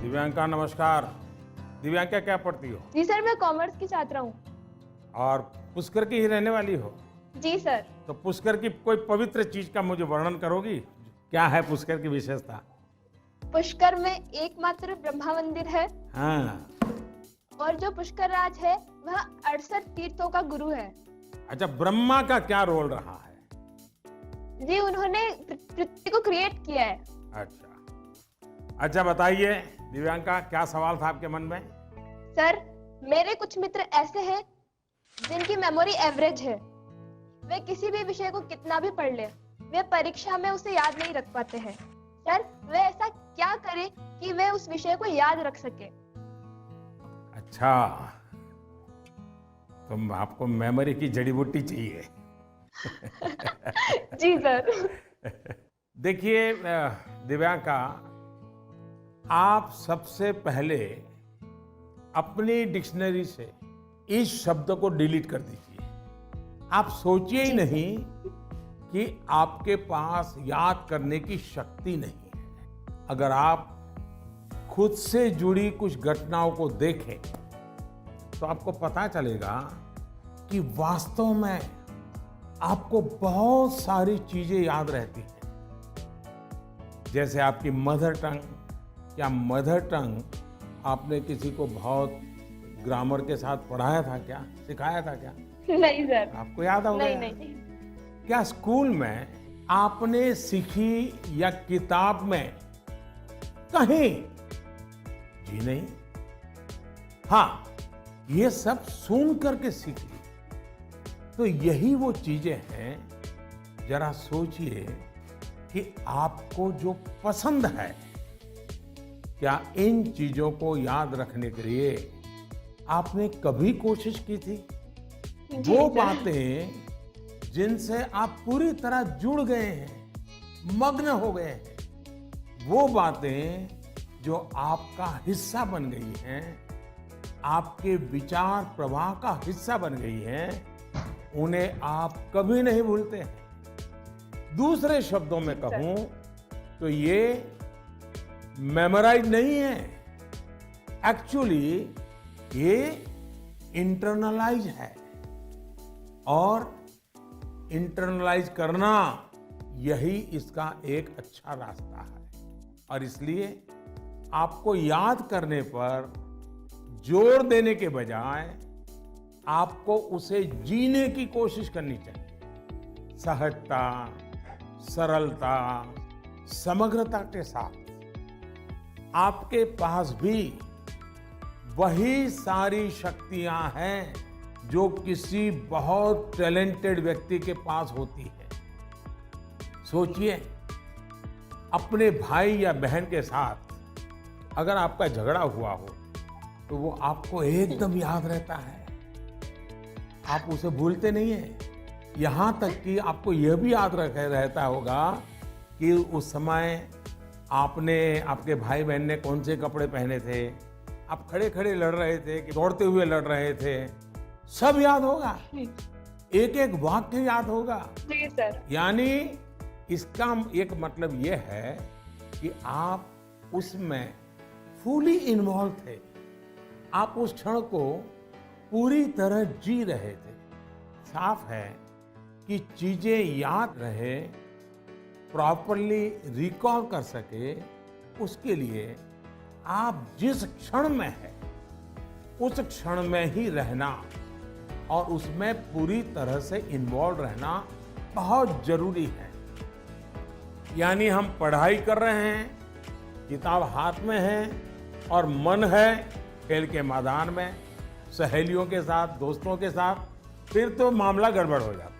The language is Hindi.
दिव्यांका नमस्कार। दिव्यांका क्या पढ़ती हो? जी सर, मैं कॉमर्स की छात्रा हूँ। और पुष्कर की ही रहने वाली हो? जी सर। तो पुष्कर की कोई पवित्र चीज का मुझे वर्णन करोगी? क्या है पुष्कर की विशेषता? पुष्कर में एकमात्र ब्रह्मा मंदिर है हाँ। और जो पुष्कर राज है वह 68 तीर्थों का गुरु है। अच्छा, ब्रह्मा का क्या रोल रहा है? जी, उन्होंने पृथ्वी को क्रिएट किया है। अच्छा बताइए दिव्यांका, क्या सवाल था आपके मन में? सर, मेरे कुछ मित्र ऐसे हैं जिनकी मेमोरी एवरेज है। वे किसी भी विषय को कितना भी पढ़ ले, वे परीक्षा में उसे याद नहीं रख पाते हैं। सर, वे ऐसा क्या करें कि वे उस विषय को याद रख सके? अच्छा, तुम आपको मेमोरी की जड़ी बूटी चाहिए। जी सर। देखिए दिव्यांका, आप सबसे पहले अपनी डिक्शनरी से इस शब्द को डिलीट कर दीजिए। आप सोचिए ही नहीं कि आपके पास याद करने की शक्ति नहीं है। अगर आप खुद से जुड़ी कुछ घटनाओं को देखें तो आपको पता चलेगा कि वास्तव में आपको बहुत सारी चीजें याद रहती हैं। जैसे आपकी मदर टंग, क्या मदर टंग आपने किसी को बहुत ग्रामर के साथ पढ़ाया था, क्या सिखाया था क्या? नहीं सर। आपको याद होगा? नहीं। क्या स्कूल में आपने सीखी या किताब में कहीं? जी नहीं। हाँ, ये सब सुन करके सीखी। तो यही वो चीजें हैं, जरा सोचिए कि आपको जो पसंद है, क्या इन चीजों को याद रखने के लिए आपने कभी कोशिश की थी? वो बातें जिनसे आप पूरी तरह जुड़ गए हैं, मग्न हो गए हैं, वो बातें जो आपका हिस्सा बन गई हैं, आपके विचार प्रवाह का हिस्सा बन गई हैं, उन्हें आप कभी नहीं भूलते हैं। दूसरे शब्दों में कहूं तो ये मेमोराइज नहीं है, एक्चुअली ये इंटरनलाइज है। और इंटरनलाइज करना, यही इसका एक अच्छा रास्ता है। और इसलिए आपको याद करने पर जोर देने के बजाय आपको उसे जीने की कोशिश करनी चाहिए। सहजता, सरलता, समग्रता के साथ। आपके पास भी वही सारी शक्तियां हैं जो किसी बहुत टैलेंटेड व्यक्ति के पास होती है। सोचिए, अपने भाई या बहन के साथ अगर आपका झगड़ा हुआ हो तो वो आपको एकदम याद रहता है, आप उसे भूलते नहीं हैं। यहां तक कि आपको यह भी याद रहता होगा कि उस समय आपके भाई बहन ने कौन से कपड़े पहने थे, आप खड़े खड़े लड़ रहे थे कि दौड़ते हुए लड़ रहे थे, सब याद होगा। एक एक वाक्य याद होगा। जी सर। यानी इसका एक मतलब यह है कि आप उसमें फुली इन्वॉल्व थे, आप उस क्षण को पूरी तरह जी रहे थे। साफ है कि चीजें याद रहे, प्रॉपरली रिकॉल कर सके, उसके लिए आप जिस क्षण में हैं उस क्षण में ही रहना और उसमें पूरी तरह से इन्वॉल्व रहना बहुत जरूरी है। यानी हम पढ़ाई कर रहे हैं, किताब हाथ में है और मन है खेल के मैदान में, सहेलियों के साथ, दोस्तों के साथ, फिर तो मामला गड़बड़ हो जाता है।